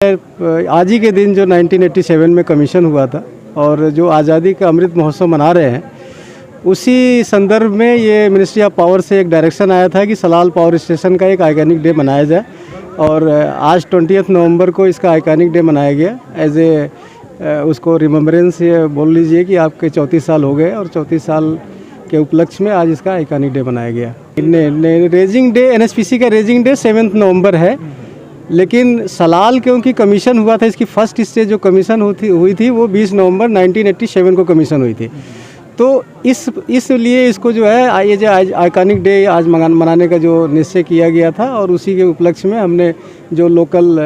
आज ही के दिन जो 1987 में कमीशन हुआ था और जो आज़ादी का अमृत महोत्सव मना रहे हैं, उसी संदर्भ में ये मिनिस्ट्री ऑफ पावर से एक डायरेक्शन आया था कि सलाल पावर स्टेशन का एक आइकॉनिक डे मनाया जाए। और आज 20 नवंबर को इसका आइकॉनिक डे मनाया गया। एज ए उसको रिमेम्बरेंस ये बोल लीजिए कि आपके 34 साल हो गए और 34 साल के उपलक्ष्य में आज इसका आइकॉनिक डे मनाया गया। रेजिंग डे, एनएचपीसी का रेजिंग डे 7 नवंबर है, लेकिन सलाल क्योंकि कमीशन हुआ था, इसकी फर्स्ट स्टेज जो कमीशन हुई थी वो 20 नवंबर 1987 को कमीशन हुई थी। तो इसलिए इसको जो है ये जो आइकॉनिक डे आज मनाने का जो निश्चय किया गया था, और उसी के उपलक्ष्य में हमने जो लोकल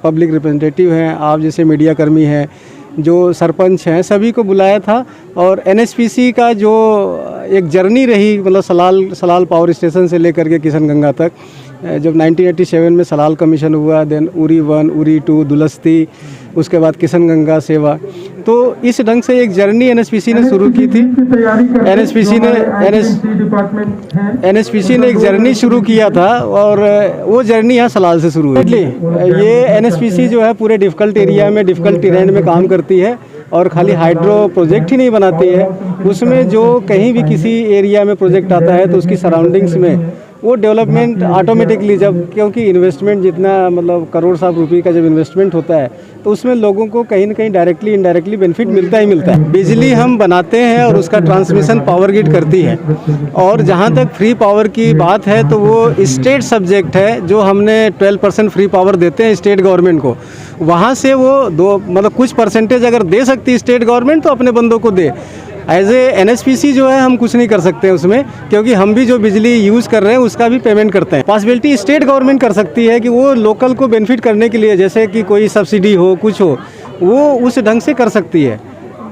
पब्लिक रिप्रेजेंटेटिव हैं, आप जैसे मीडिया कर्मी हैं, जो सरपंच हैं, सभी को बुलाया था। और एनएचपीसी का जो एक जर्नी रही, मतलब सलाल पावर स्टेशन से लेकर के किशनगंगा तक, जब 1987 में सलाल कमीशन हुआ, देन उरी 1, उरी 2, दुलस्ती, उसके बाद किशनगंगा सेवा, तो इस ढंग से एक जर्नी एनएचपीसी ने शुरू की थी। एनएचपीसी ने एक जर्नी शुरू किया था और वो जर्नी यहाँ सलाल से शुरू हुई। ये एनएचपीसी जो है पूरे डिफ़िकल्ट एरिया में, डिफ़िकल्ट टेरेन में काम करती है और खाली हाइड्रो प्रोजेक्ट ही नहीं बनाती है, उसमें जो कहीं भी किसी एरिया में प्रोजेक्ट आता है तो उसकी सराउंडिंग्स में वो डेवलपमेंट ऑटोमेटिकली, जब क्योंकि इन्वेस्टमेंट जितना मतलब करोड़ साहब रुपये का जब इन्वेस्टमेंट होता है तो उसमें लोगों को कहीं ना कहीं डायरेक्टली इनडायरेक्टली बेनिफिट मिलता ही मिलता है। बिजली हम बनाते हैं और उसका ट्रांसमिशन पावर ग्रिड करती है। और जहाँ तक फ्री पावर की बात है तो वो स्टेट सब्जेक्ट है, जो हमने 12% फ्री पावर देते हैं स्टेट गवर्नमेंट को। वहाँ से वो मतलब कुछ परसेंटेज अगर दे सकती है स्टेट गवर्नमेंट तो अपने बंदों को दे। एज ए एनएचपीसी जो है हम कुछ नहीं कर सकते उसमें, क्योंकि हम भी जो बिजली यूज़ कर रहे हैं उसका भी पेमेंट करते हैं। पॉसिबिलिटी स्टेट गवर्नमेंट कर सकती है कि वो लोकल को बेनिफिट करने के लिए, जैसे कि कोई सब्सिडी हो, कुछ हो, वो उस ढंग से कर सकती है।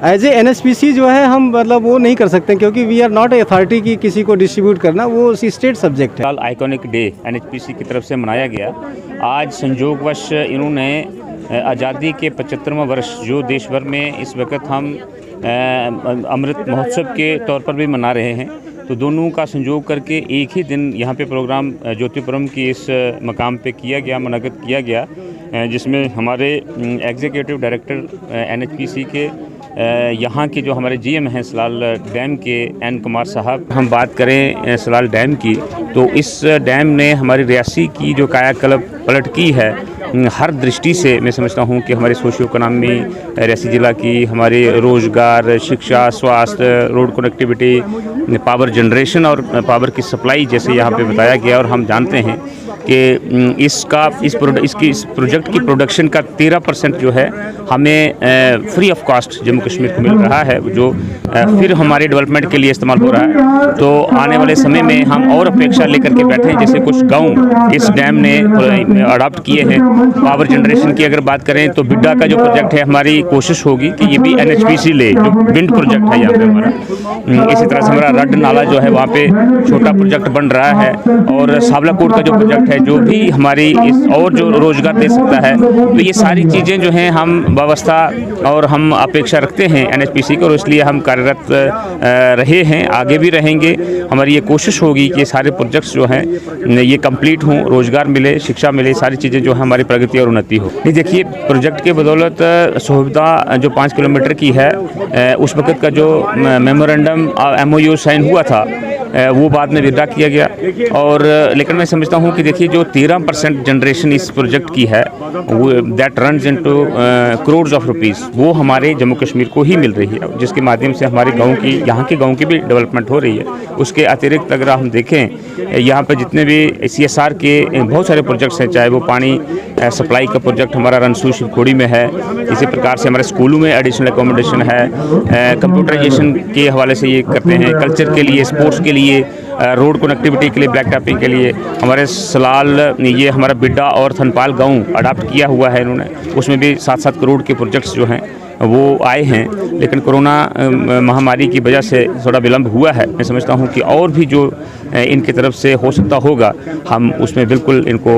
एज ए एनएचपीसी जो है हम मतलब वो नहीं कर सकते, क्योंकि we are not a authority की किसी को डिस्ट्रीब्यूट करना, वो स्टेट सब्जेक्ट है। आइकॉनिक डे एनएचपीसी की तरफ से मनाया गया। आज संयोगवश इन्होंने आज़ादी के 75वां वर्ष जो देश भर में इस वक्त हम अमृत महोत्सव के तौर पर भी मना रहे हैं, तो दोनों का संयोग करके एक ही दिन यहाँ पे प्रोग्राम ज्योतिपुरम की इस मकाम पे किया गया, मुनक़्क़द किया गया, जिसमें हमारे एग्जीक्यूटिव डायरेक्टर एनएचपीसी के यहाँ के जो हमारे जीएम हैं सलाल डैम के एन कुमार साहब। हम बात करें सलाल डैम की, तो इस डैम ने हमारी रियासी की जो कायाकल्प पलट की है, हर दृष्टि से मैं समझता हूँ कि हमारे सोशियो इकोनॉमी रियासी ज़िला की, हमारे रोज़गार, शिक्षा, स्वास्थ्य, रोड कनेक्टिविटी, पावर जनरेशन और पावर की सप्लाई जैसे यहाँ पे बताया गया। और हम जानते हैं कि इस प्रोजेक्ट की प्रोडक्शन का 13% जो है हमें free of cost Jammu Kashmir को मिल रहा है, जो फिर हमारे डेवलपमेंट के लिए इस्तेमाल हो रहा है। तो आने वाले समय में हम और अपेक्षा लेकर के बैठे हैं, जैसे कुछ गांव इस डैम ने अडॉप्ट किए हैं। पावर जनरेशन की अगर बात करें तो बिड्डा का जो प्रोजेक्ट है, हमारी कोशिश होगी कि ये भी एनएचपीसी ले, जो विंड प्रोजेक्ट है यहाँ पे हमारा। इसी तरह से हमारा रड नाला जो है वहाँ पे छोटा प्रोजेक्ट बन रहा है, और सावलाकोट का जो प्रोजेक्ट है जो भी हमारी और जो रोजगार दे सकता है। तो ये सारी चीज़ें जो हैं हम व्यवस्था और हम अपेक्षा रखते हैं एनएचपीसी को, और इसलिए हम कार्यरत रहे हैं, आगे भी रहेंगे। हमारी ये कोशिश होगी कि ये सारे प्रोजेक्ट्स जो हैं ये कंप्लीट हों, रोजगार मिले, शिक्षा मिले, सारी चीज़ें जो है हमारी प्रगति और उन्नति हो। ये देखिए, प्रोजेक्ट के बदौलत सुविधा जो 5 किलोमीटर की है, उस वक्त का जो मेमोरेंडम MOU साइन हुआ था वो बाद में विड्रा किया गया। और लेकिन मैं समझता हूँ कि देखिए, जो 13% जनरेशन इस प्रोजेक्ट की है, वो that runs into crores of rupees, वो हमारे जम्मू कश्मीर को ही मिल रही है, जिसके माध्यम से हमारे गांव की, यहाँ के गांव की भी डेवलपमेंट हो रही है। उसके अतिरिक्त अगर हम देखें, यहाँ पर जितने भी CSR के बहुत सारे प्रोजेक्ट्स हैं, चाहे वो पानी सप्लाई का प्रोजेक्ट हमारा रनसू शिवखोड़ी में है, इसी प्रकार से हमारे स्कूलों में एडिशनल एकोमोडेशन है, कंप्यूटराइजेशन के हवाले से ये करते हैं, कल्चर के लिए, स्पोर्ट्स के लिए, रोड कनेक्टिविटी के लिए, ब्लैक टॉपिंग के लिए हमारे सलाल, ये हमारा बिड्डा और थनपाल गांव अडॉप्ट किया हुआ है इन्होंने। उसमें भी 7-7 करोड़ के प्रोजेक्ट्स जो हैं वो आए हैं, लेकिन कोरोना महामारी की वजह से थोड़ा विलम्ब हुआ है। मैं समझता हूं कि और भी जो इनकी तरफ से हो सकता होगा, हम उसमें बिल्कुल इनको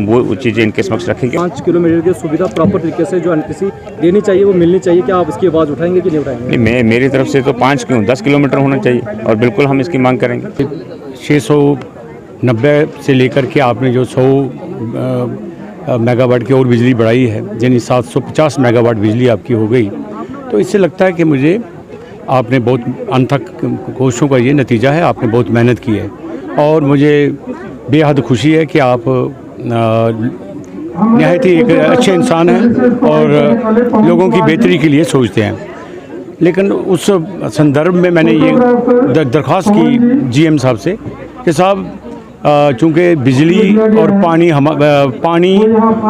वो चीज़ें इनके समक्ष रखेंगे। 5 किलोमीटर की सुविधा प्रॉपर तरीके से जो एनएचपीसी देनी चाहिए वो मिलनी चाहिए, क्या आप इसकी आवाज़ उठाएंगे कि नहीं उठाएंगे? नहीं, मेरी तरफ से तो 5 क्यों 10 किलोमीटर होना चाहिए, और बिल्कुल हम इसकी मांग करेंगे। 690 से लेकर के आपने जो 100 मेगावाट की और बिजली बढ़ाई है, यानी 750 मेगावाट बिजली आपकी हो गई। तो इससे लगता है कि मुझे आपने बहुत अनथक कोशिशों का ये नतीजा है, आपने बहुत मेहनत की है और मुझे बेहद खुशी है कि आप नहायत ही एक अच्छे इंसान हैं और लोगों की बेहतरी के लिए सोचते हैं। लेकिन उस संदर्भ में मैंने ये दरख्वास्त की जीएम साहब से कि साहब चूँकि बिजली और पानी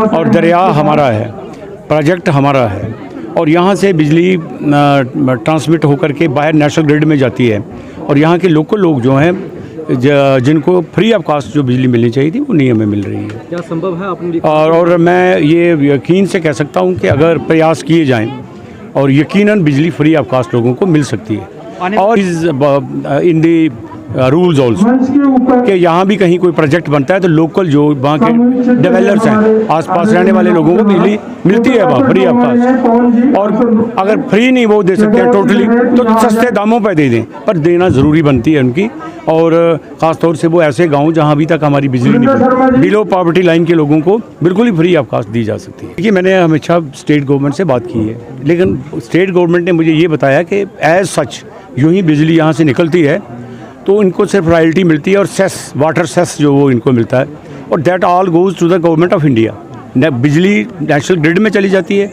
और दरिया हमारा है, प्रोजेक्ट हमारा है और यहाँ से बिजली ट्रांसमिट होकर के बाहर नेशनल ग्रिड में जाती है और यहाँ के लोकल लोग जो हैं जिनको फ्री ऑफ कास्ट जो बिजली मिलनी चाहिए थी वो नहीं हमें मिल रही है। क्या संभव है आपने और मैं ये यकीन से कह सकता हूँ कि अगर प्रयास किए जाएं और यकीनन बिजली फ्री ऑफ कास्ट लोगों को मिल सकती है। और इन दी रूल्स ऑल्सो कि यहाँ भी कहीं कोई प्रोजेक्ट बनता है तो लोकल जो वहाँ के डेवलपर्स हैं आसपास रहने वाले लोगों को बिजली मिलती है वहाँ फ्री ऑफ कास्ट। और अगर फ्री नहीं वो दे सकते हैं टोटली तो सस्ते दामों पर दे दें, पर देना ज़रूरी बनती है उनकी। और ख़ास तौर से वो ऐसे गांव जहां अभी तक हमारी बिजली नहीं पहुंची, बिलो पॉवर्टी लाइन के लोगों को बिल्कुल ही फ्री ऑफ कास्ट दी जा सकती है। देखिए मैंने हमेशा स्टेट गवर्नमेंट से बात की है, लेकिन स्टेट गवर्नमेंट ने मुझे ये बताया कि एज सच यूँ ही बिजली यहाँ से निकलती है तो इनको सिर्फ रॉयल्टी मिलती है और सेस, वाटर सेस जो वो इनको मिलता है और that all goes to the government of India. बिजली नेशनल ग्रिड में चली जाती है,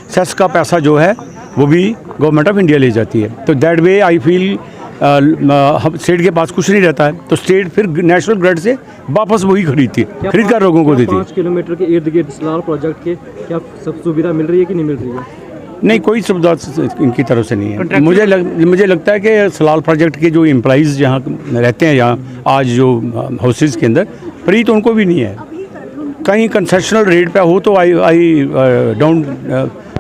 सेस का पैसा जो है वो भी गवर्नमेंट ऑफ इंडिया ले जाती है। तो that way I feel state के पास कुछ नहीं रहता है तो स्टेट फिर नेशनल ग्रिड से वापस वही खरीदती है, खरीद कर लोगों को देती है। 5 किलोमीटर के इर्द गिर्द सलाल प्रोजेक्ट के क्या सब सुविधा मिल रही है कि नहीं मिल रही है? नहीं, कोई सुविधा इनकी तरफ से नहीं है। मुझे लगता है कि सलाल प्रोजेक्ट के जो एम्प्लॉइज़ जहाँ रहते हैं यहाँ आज जो हाउसेज के अंदर फ्री तो उनको भी नहीं है, कहीं कंसेशनल रेट पे हो तो I don't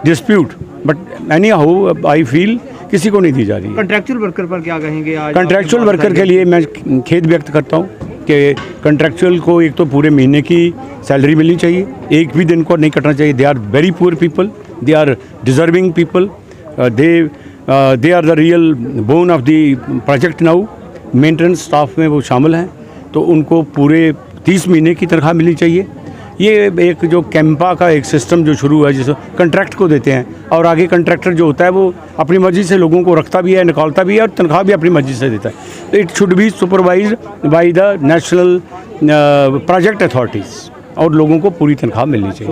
dispute, but any how I feel किसी को नहीं दी जा रही है। कॉन्ट्रैक्चुअल वर्कर पर क्या कहेंगे आज? कॉन्ट्रैक्चुअल वर्कर के लिए मैं खेद व्यक्त करता हूँ कि कॉन्ट्रैक्चुअल को एक तो पूरे महीने की सैलरी मिलनी चाहिए, एक भी दिन को नहीं कटना चाहिए। They are very poor people, they are deserving people, they are the real bone of the project now. Maintenance staff में वो शामिल हैं तो उनको पूरे 30 महीने की तनख्वाह मिलनी चाहिए। ये एक जो कैंपा का एक सिस्टम जो शुरू है जिसे कॉन्ट्रैक्ट को देते हैं और आगे कॉन्ट्रैक्टर जो होता है वो अपनी मर्जी से लोगों को रखता भी है, निकालता भी है और तनख्वाह भी अपनी मर्जी से देता है। It should be supervised by the national project authorities और लोगों को पूरी तनख्वाह मिलनी चाहिए।